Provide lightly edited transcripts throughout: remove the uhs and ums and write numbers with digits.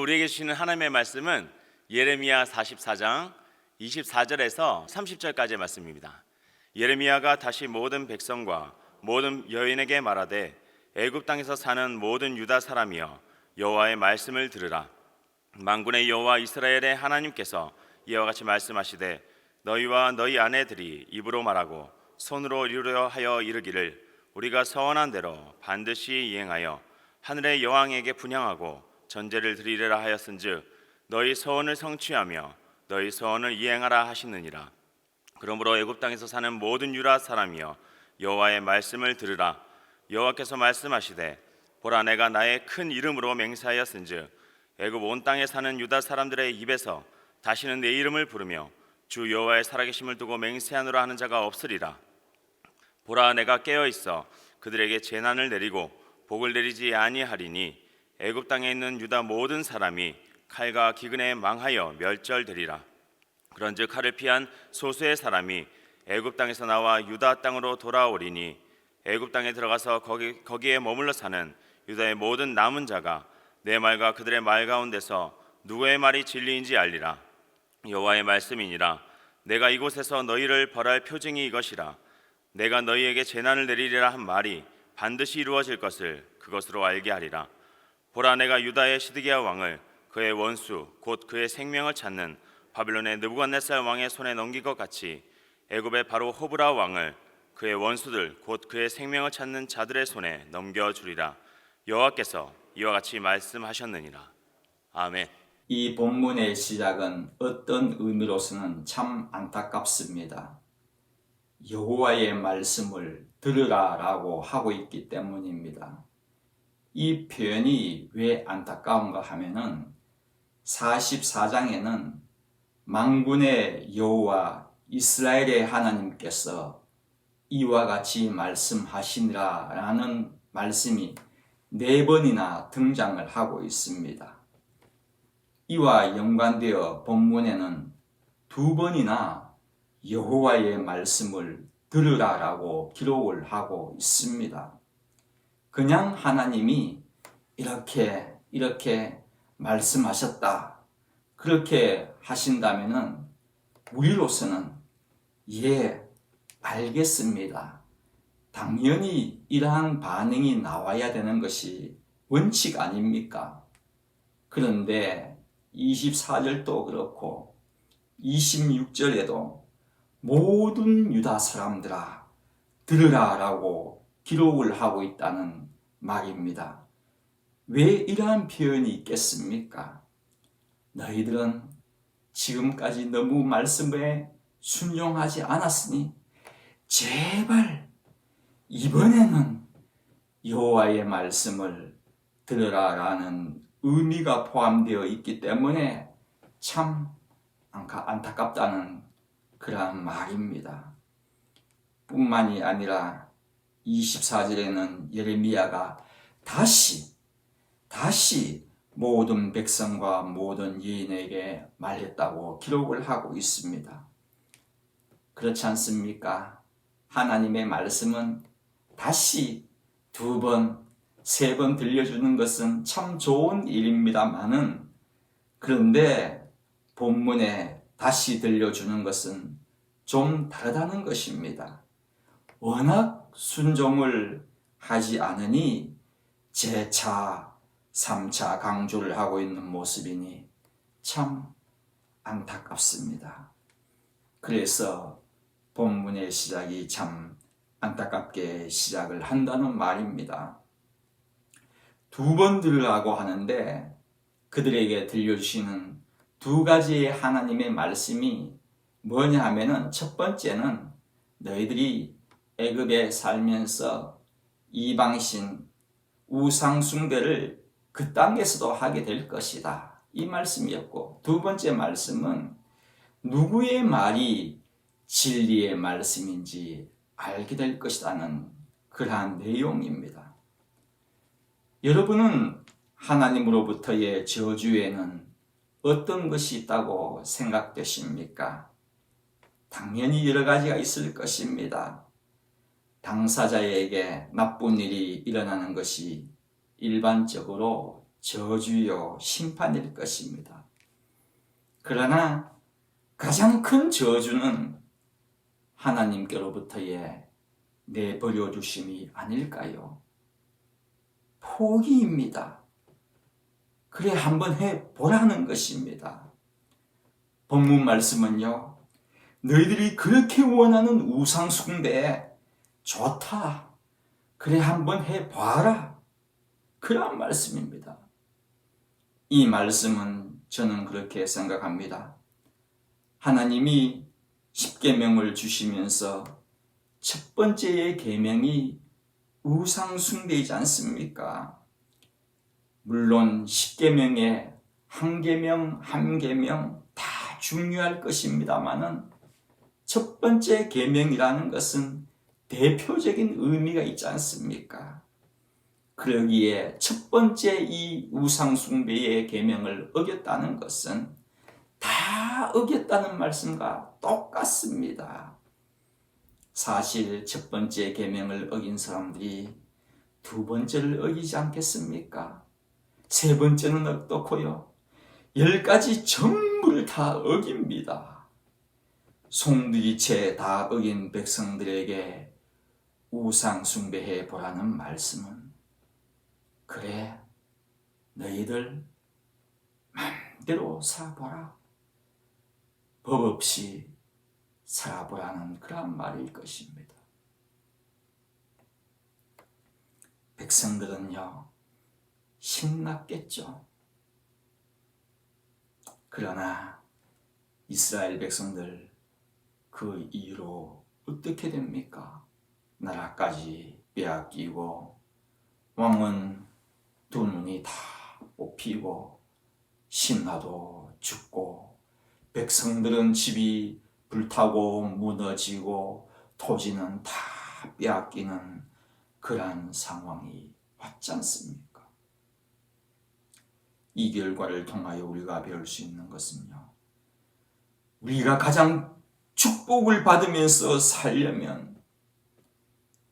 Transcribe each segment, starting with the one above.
우리에게 주시는 하나님의 말씀은 예레미야 44장 24절에서 30절까지의 말씀입니다. 예레미야가 다시 모든 백성과 모든 여인에게 말하되 애굽 땅에서 사는 모든 유다 사람이여 여호와의 말씀을 들으라. 만군의 여호와 이스라엘의 하나님께서 이와 같이 말씀하시되 너희와 너희 아내들이 입으로 말하고 손으로 이루려 하여 이르기를 우리가 서원한 대로 반드시 이행하여 하늘의 여왕에게 분향하고 전제를 드리리라 하였은즉 너희 서원을 성취하며 너희 서원을 이행하라 하시느니라. 그러므로 애굽 땅에서 사는 모든 유다 사람이여 여호와의 말씀을 들으라. 여호와께서 말씀하시되 보라 내가 나의 큰 이름으로 맹세하였은즉 애굽 온 땅에 사는 유다 사람들의 입에서 다시는 내 이름을 부르며 주 여호와의 살아계심을 두고 맹세하노라 하는 자가 없으리라. 보라 내가 깨어 있어 그들에게 재난을 내리고 복을 내리지 아니하리니 애굽 땅에 있는 유다 모든 사람이 칼과 기근에 망하여 멸절되리라. 그런즉 칼을 피한 소수의 사람이 애굽 땅에서 나와 유다 땅으로 돌아오리니 애굽 땅에 들어가서 거기에 머물러 사는 유다의 모든 남은 자가 내 말과 그들의 말 가운데서 누구의 말이 진리인지 알리라. 여호와의 말씀이니라. 내가 이곳에서 너희를 벌할 표징이 이것이라. 내가 너희에게 재난을 내리리라 한 말이 반드시 이루어질 것을 그것으로 알게 하리라. 보라 내가 유다의 시드기야 왕을 그의 원수 곧 그의 생명을 찾는 바빌론의 느부갓네살 왕의 손에 넘긴 것 같이 애굽의 바로 호브라 왕을 그의 원수들 곧 그의 생명을 찾는 자들의 손에 넘겨주리라. 여호와께서 이와 같이 말씀하셨느니라. 아멘. 이 본문의 시작은 어떤 의미로서는 참 안타깝습니다. 여호와의 말씀을 들으라라고 하고 있기 때문입니다. 이 표현이 왜 안타까운가 하면은 44장에는 만군의 여호와 이스라엘의 하나님께서 이와 같이 말씀하시니라라는 말씀이 4번이나 등장을 하고 있습니다. 이와 연관되어 본문에는 2번이나 여호와의 말씀을 들으라라고 기록을 하고 있습니다. 그냥 하나님이 이렇게 말씀하셨다, 그렇게 하신다면은 우리로서는 예, 알겠습니다, 당연히 이러한 반응이 나와야 되는 것이 원칙 아닙니까? 그런데 24절도 그렇고 26절에도 모든 유다 사람들아 들으라 라고 기록을 하고 있다는 말입니다. 왜 이러한 표현이 있겠습니까? 너희들은 지금까지 너무 말씀에 순종하지 않았으니 제발 이번에는 여호와의 말씀을 들으라 라는 의미가 포함되어 있기 때문에 참 안타깝다는 그러한 말입니다. 뿐만이 아니라 24절에는 예레미야가 다시 모든 백성과 모든 여인에게 말했다고 기록을 하고 있습니다. 그렇지 않습니까? 하나님의 말씀은 다시 2번, 3번 들려주는 것은 참 좋은 일입니다만은, 그런데 본문에 다시 들려주는 것은 좀 다르다는 것입니다. 워낙 순종을 하지 않으니 재차 3차 강조를 하고 있는 모습이니 참 안타깝습니다. 그래서 본문의 시작이 참 안타깝게 시작을 한다는 말입니다. 2번 들으라고 하는데 그들에게 들려주시는 2가지의 하나님의 말씀이 뭐냐 하면은, 첫 번째는 너희들이 애굽에 살면서 이방신 우상 숭배를 그 땅에서도 하게 될 것이다, 이 말씀이었고, 2번째 말씀은 누구의 말이 진리의 말씀인지 알게 될 것이라는 그러한 내용입니다. 여러분은 하나님으로부터의 저주에는 어떤 것이 있다고 생각되십니까? 당연히 여러 가지가 있을 것입니다. 당사자에게 나쁜 일이 일어나는 것이 일반적으로 저주요 심판일 것입니다. 그러나 가장 큰 저주는 하나님께로부터의 내버려 두심이 아닐까요? 포기입니다. 그래 한번 해보라는 것입니다. 본문 말씀은요, 너희들이 그렇게 원하는 우상 숭배 좋다. 그래 한번 해봐라. 그런 말씀입니다. 이 말씀은 저는 그렇게 생각합니다. 하나님이 십계명을 주시면서 첫 번째의 계명이 우상 숭배이지 않습니까? 물론 십계명의 한 계명 한 계명 다 중요할 것입니다마는 첫 번째 계명이라는 것은 대표적인 의미가 있지 않습니까? 그러기에 첫 번째 이 우상 숭배의 계명을 어겼다는 것은 다 어겼다는 말씀과 똑같습니다. 사실 첫 번째 계명을 어긴 사람들이 두 번째를 어기지 않겠습니까? 세 번째는 어떻고요? 10가지 전부를 다 어깁니다. 송두리째 다 어긴 백성들에게 우상 숭배해 보라는 말씀은 그래 너희들 맘대로 살아보라. 법 없이 살아보라는 그런 말일 것입니다. 백성들은요 신났겠죠. 그러나 이스라엘 백성들 그 이유로 어떻게 됩니까? 나라까지 빼앗기고 왕은 두 눈이 다 뽑히고 신하도 죽고 백성들은 집이 불타고 무너지고 토지는 다 빼앗기는 그러한 상황이 왔지 않습니까? 이 결과를 통하여 우리가 배울 수 있는 것은요, 우리가 가장 축복을 받으면서 살려면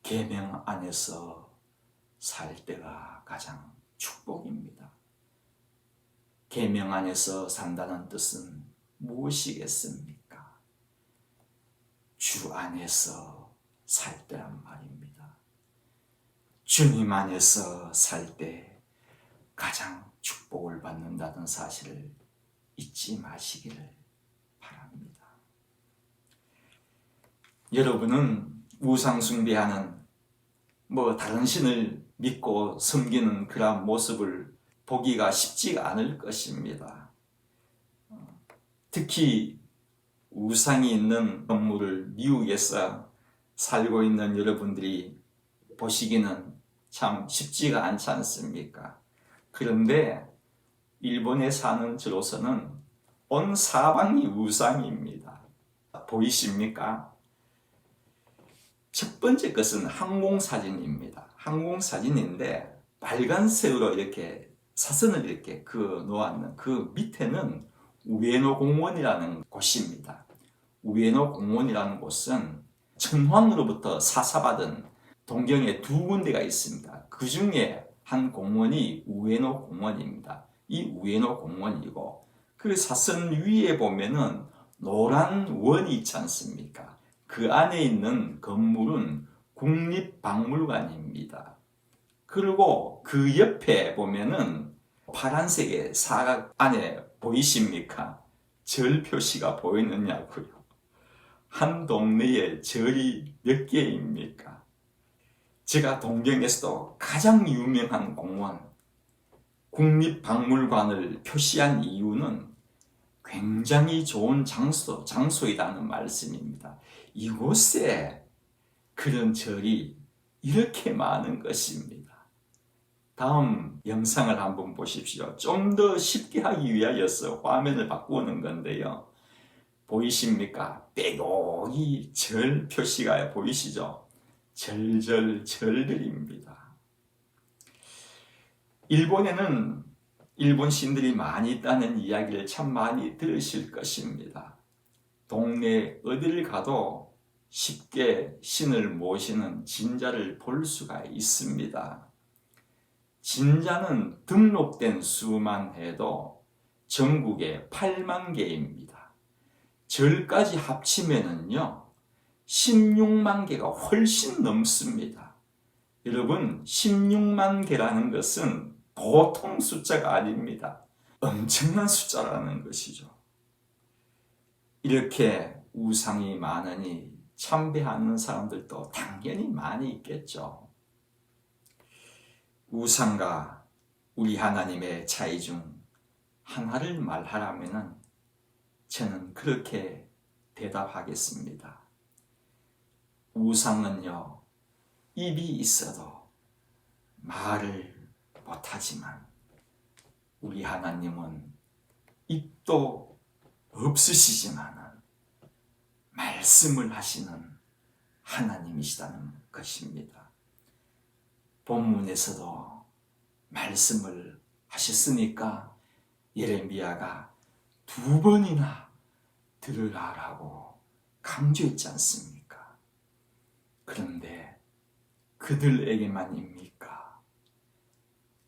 계명 안에서 살 때가 가장 축복입니다. 계명 안에서 산다는 뜻은 무엇이겠습니까? 주 안에서 살 때란 말입니다. 주님 안에서 살 때 가장 축복을 받는다는 사실을 잊지 마시기를 바랍니다. 여러분은 우상 숭배하는 다른 신을 믿고 섬기는 그런 모습을 보기가 쉽지가 않을 것입니다. 특히 우상이 있는 건물을 미국에서 살고 있는 여러분들이 보시기는 참 쉽지가 않지 않습니까? 그런데 일본에 사는 저로서는 온 사방이 우상입니다. 보이십니까? 첫 번째 것은 항공사진입니다. 항공사진인데 빨간색으로 이렇게 사선을 이렇게 놓았는 그 밑에는 우에노 공원이라는 곳입니다. 우에노 공원이라는 곳은 천황으로부터 사사받은 동경에 두 군데가 있습니다. 그 중에 한 공원이 우에노 공원입니다. 이 우에노 공원이고 그 사선 위에 보면은 노란 원이 있지 않습니까? 그 안에 있는 건물은 국립박물관입니다. 그리고 그 옆에 보면은 파란색의 사각 안에 보이십니까? 절 표시가 보이느냐고요. 한 동네에 절이 몇 개입니까? 제가 동경에서도 가장 유명한 공원, 국립박물관을 표시한 이유는 굉장히 좋은 장소이라는 말씀입니다. 이곳에 그런 절이 이렇게 많은 것입니다. 다음 영상을 한번 보십시오. 좀 더 쉽게 하기 위하여서 화면을 바꾸는 건데요. 보이십니까? 빼곡히 절 표시가 보이시죠? 절들입니다. 일본에는 일본 신들이 많이 있다는 이야기를 참 많이 들으실 것입니다. 동네 어디를 가도 쉽게 신을 모시는 진자를 볼 수가 있습니다. 진자는 등록된 수만 해도 전국에 8만 개입니다. 절까지 합치면은요 16만 개가 훨씬 넘습니다. 여러분 16만 개라는 것은 보통 숫자가 아닙니다. 엄청난 숫자라는 것이죠. 이렇게 우상이 많으니 참배하는 사람들도 당연히 많이 있겠죠. 우상과 우리 하나님의 차이 중 하나를 말하라면은 저는 그렇게 대답하겠습니다. 우상은요, 입이 있어도 말을 못하지만 우리 하나님은 입도 없으시지만은 말씀을 하시는 하나님이시다는 것입니다. 본문에서도 말씀을 하셨으니까 예레미야가 2번이나 들으라라고 강조했지 않습니까? 그런데 그들에게만입니까?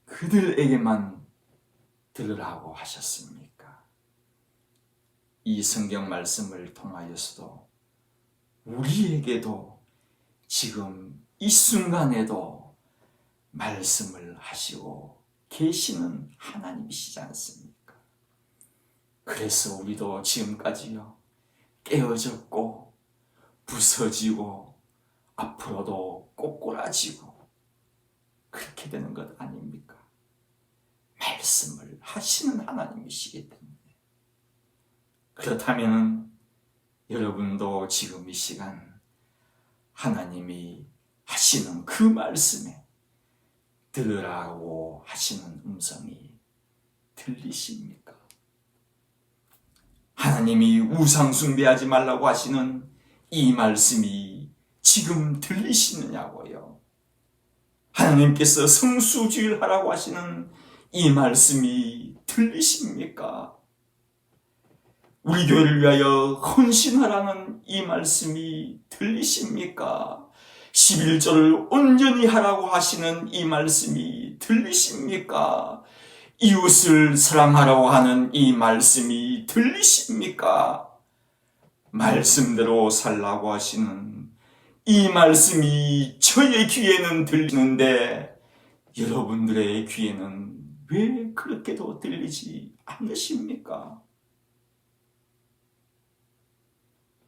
그들에게만 들으라고 하셨습니까? 이 성경 말씀을 통하여서도 우리에게도 지금 이 순간에도 말씀을 하시고 계시는 하나님이시지 않습니까? 그래서 우리도 지금까지요 깨어졌고 부서지고 앞으로도 꼬꾸라지고 그렇게 되는 것 아닙니까? 말씀을 하시는 하나님이시기 때문에. 그렇다면 여러분도 지금 이 시간 하나님이 하시는 그 말씀에 들으라고 하시는 음성이 들리십니까? 하나님이 우상 숭배하지 말라고 하시는 이 말씀이 지금 들리시느냐고요? 하나님께서 성수주일하라고 하시는 이 말씀이 들리십니까? 우리 교회를 위하여 헌신하라는 이 말씀이 들리십니까? 11조를 온전히 하라고 하시는 이 말씀이 들리십니까? 이웃을 사랑하라고 하는 이 말씀이 들리십니까? 말씀대로 살라고 하시는 이 말씀이 저의 귀에는 들리는데 여러분들의 귀에는 왜 그렇게도 들리지 않으십니까?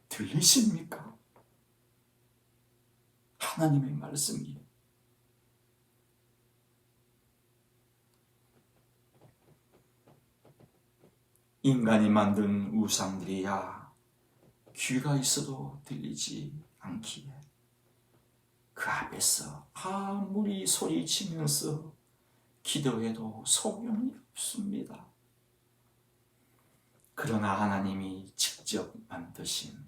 들리십니까? 하나님의 말씀이 인간이 만든 우상들이야 귀가 있어도 들리지 않기에 그 앞에서 아무리 소리치면서 기도해도 소용이 없습니다. 그러나 하나님이 직접 만드신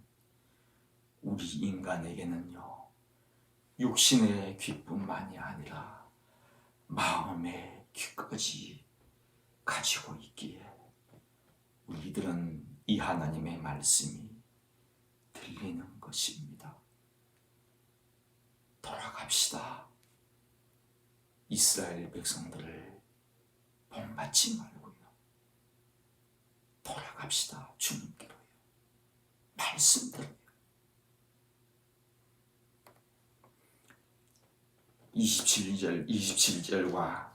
우리 인간에게는요 육신의 귀뿐만이 아니라 마음의 귀까지 가지고 있기에 우리들은 이 하나님의 말씀이 들리는 것입니다. 돌아갑시다. 이스라엘 백성들을 본받지 말고요. 돌아갑시다. 주님께로요. 말씀대로요. 27절과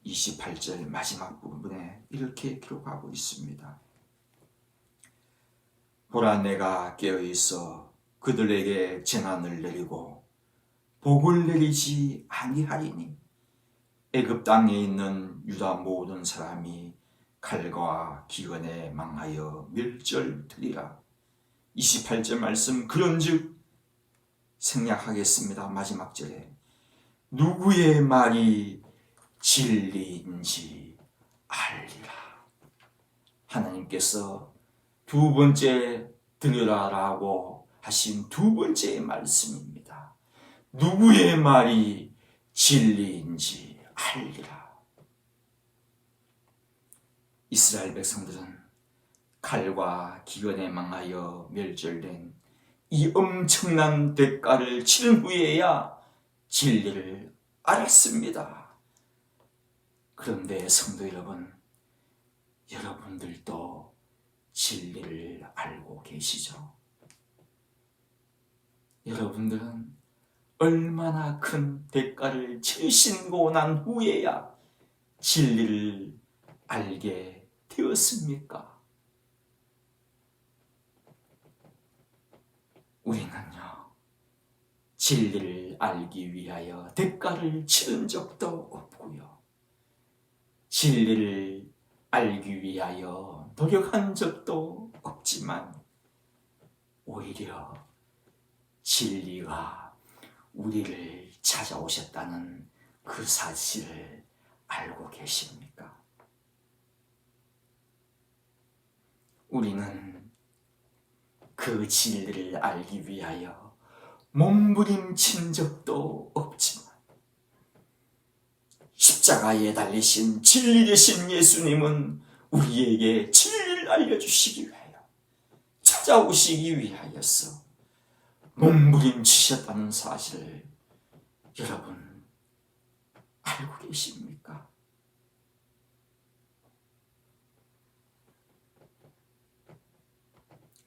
28절 마지막 부분에 이렇게 기록하고 있습니다. 보라 내가 깨어있어 그들에게 재난을 내리고 복을 내리지 아니하리니 애굽 땅에 있는 유다 모든 사람이 칼과 기근에 망하여 멸절되리라. 28절 말씀 그런즉 생략하겠습니다. 마지막 절에 누구의 말이 진리인지 알리라. 하나님께서 2번째 들으라라고 하신 2번째 말씀입니다. 누구의 말이 진리인지 알리라. 이스라엘 백성들은 칼과 기근에 망하여 멸절된 이 엄청난 대가를 치른 후에야 진리를 알았습니다. 그런데 성도 여러분, 여러분들도 진리를 알고 계시죠? 여러분들은 얼마나 큰 대가를 치르시고 난 후에야 진리를 알게 되었습니까? 우리는요, 진리를 알기 위하여 대가를 치른 적도 없고요. 진리를 알기 위하여 노력한 적도 없지만 오히려 진리가 우리를 찾아오셨다는 그 사실을 알고 계십니까? 우리는 그 진리를 알기 위하여 몸부림친 적도 없지만 십자가에 달리신 진리 되신 예수님은 우리에게 진리를 알려주시기 위하여 찾아오시기 위하여서 몸부림치셨다는 사실을 여러분 알고 계십니까?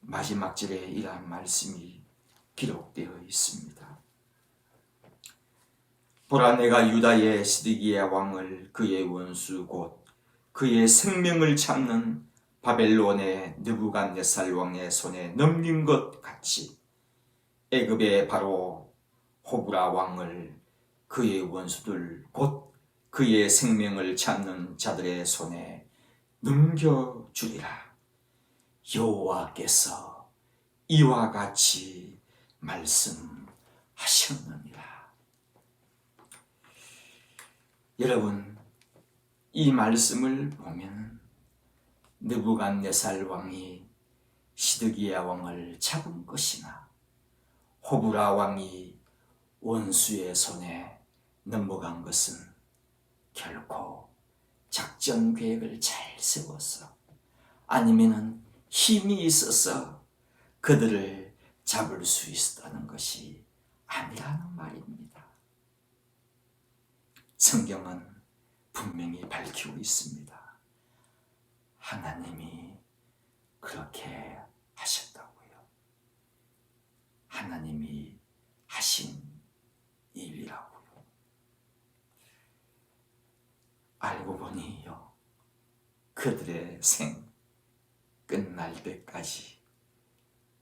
마지막 절에 이러한 말씀이 기록되어 있습니다. 보라, 내가 유다의 시드기야 왕을 그의 원수 곧 그의 생명을 찾는 바벨론의 느부갓네살 왕의 손에 넘긴 것 같이 애굽의 바로 호브라 왕을 그의 원수들 곧 그의 생명을 찾는 자들의 손에 넘겨주리라. 여호와께서 이와 같이 말씀하셨느니라. 여러분, 이 말씀을 보면 느부갓네살 왕이 시드기야 왕을 잡은 것이나 호브라 왕이 원수의 손에 넘어간 것은 결코 작전 계획을 잘 세워서 아니면은 힘이 있어서 그들을 잡을 수 있었다는 것이 아니라는 말입니다. 성경은 분명히 밝히고 있습니다. 하나님이 그렇게 하셨다고요. 하나님이 하신 일이라고요. 알고 보니요, 그들의 생 끝날 때까지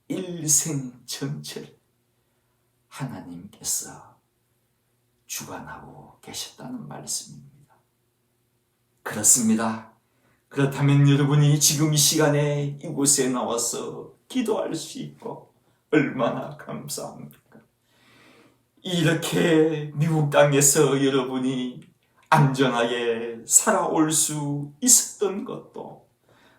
일생 전체를 하나님께서 주관하고 계셨다는 말씀입니다. 그렇습니다. 그렇다면 여러분이 지금 이 시간에 이곳에 나와서 기도할 수 있고 얼마나 감사합니까? 이렇게 미국 땅에서 여러분이 안전하게 살아올 수 있었던 것도,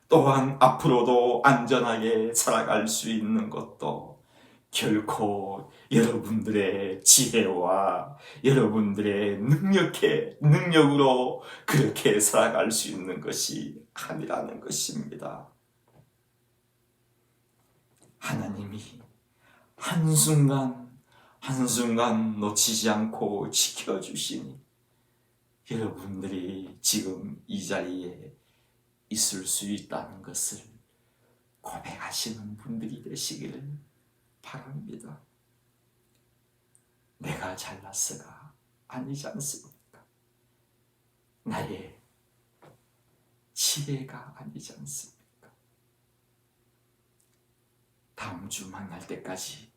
또한 앞으로도 안전하게 살아갈 수 있는 것도 결코 여러분들의 지혜와 여러분들의 능력으로 그렇게 살아갈 수 있는 것이 아니라는 것입니다. 하나님이 한순간 놓치지 않고 지켜주시니 여러분들이 지금 이 자리에 있을 수 있다는 것을 고백하시는 분들이 되시기를 바랍니다. 내가 잘났어가 아니지 않습니까? 나의 지혜가 아니지 않습니까? 다음 주 만날 때까지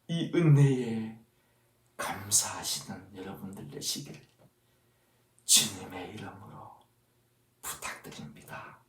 이 은혜에 감사하시는 여러분들 되시기를 주님의 이름으로 부탁드립니다.